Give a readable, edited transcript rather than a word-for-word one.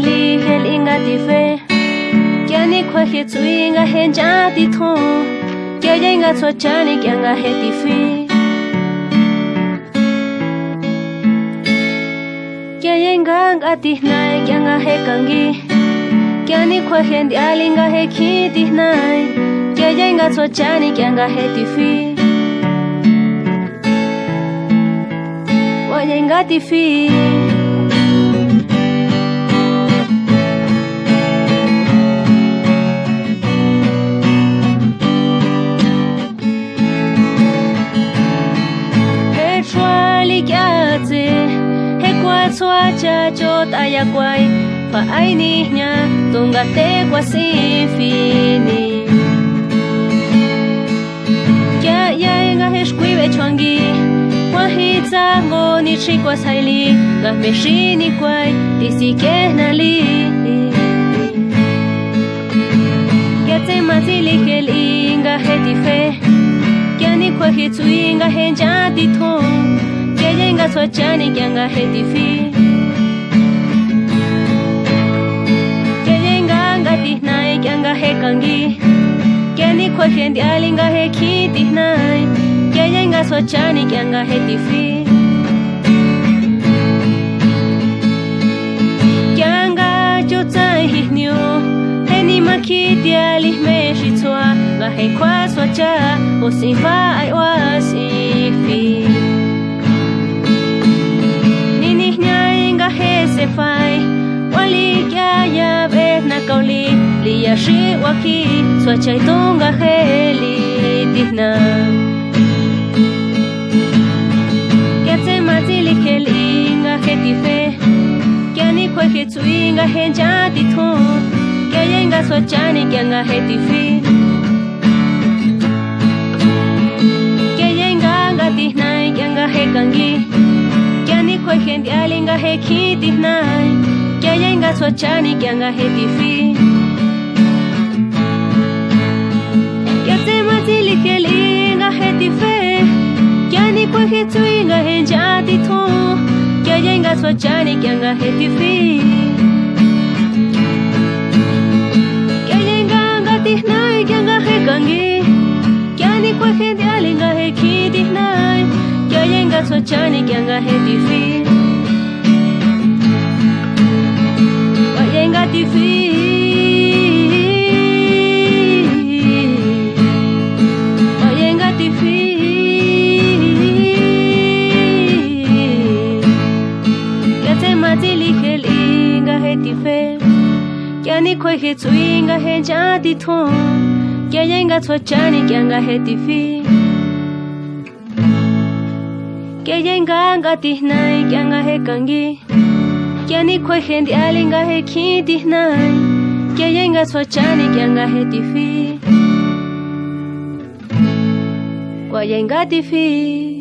li hel inga ti fe kya ni khwa he chu inga hen ja ti tho kya ya inga cho cha ni kya nga he ti fi kya ya inga nga ti nai kya nga he kangi kya ni khwa hen di alinga he khi ti nai kya ya inga cho cha ni kya nga he ti fi wa ya inga ti fi Soa cha chot aya kwai pa ai ni nya tunga te kwa si fini kya ya nga he shkui ve chwangi kwa hi za ngo ni chi kwa sai li ga me shi ni kwai ti si ke na li kya te ma ti li ke li nga he ti fe kya ni kwa hi tu nga he ja ti thong kya ya nga so cha ni kya nga he ti fi he kangi kya ni khwa hen di alinga he khi ti nai kya ya nga so cha ni kya nga he ti fi kya nga chu tsai hi nyu he ni ma khi ti ali me shi chwa nga he khwa so cha o si fa ai wa si fi ni ni nya nga he se fai wali kya ya be na kauli ya shi wa ki so chai tonga heli dihna ya te matili heli nga heti fe kya ni khwa he chu nga hen ja ti tho kya ya nga so chani kya nga heti fi kya ya nga dihna kya nga he kangi kya ni khwa hen di alinga he khi dihna kya ya nga so chani kya nga heti fi he tu inga hen ja ti tho kya ya inga so cha ni kya nga he ti fi kya ya inga nga ti nai kya nga he kangi kya ni kwa he di alinga he khi ti nai kya ya inga so cha ni kya nga he ti fi wa ya inga ti fi kya ni khwa he chu nga hen ja ti tho kya ya nga cho cha ni kya nga he ti fi kya ya nga ti nai kya nga he kangi kya ni khwa hen di alinga he khi ti nai kya ya nga cho cha ni kya nga he ti fi kwa ya nga ti fi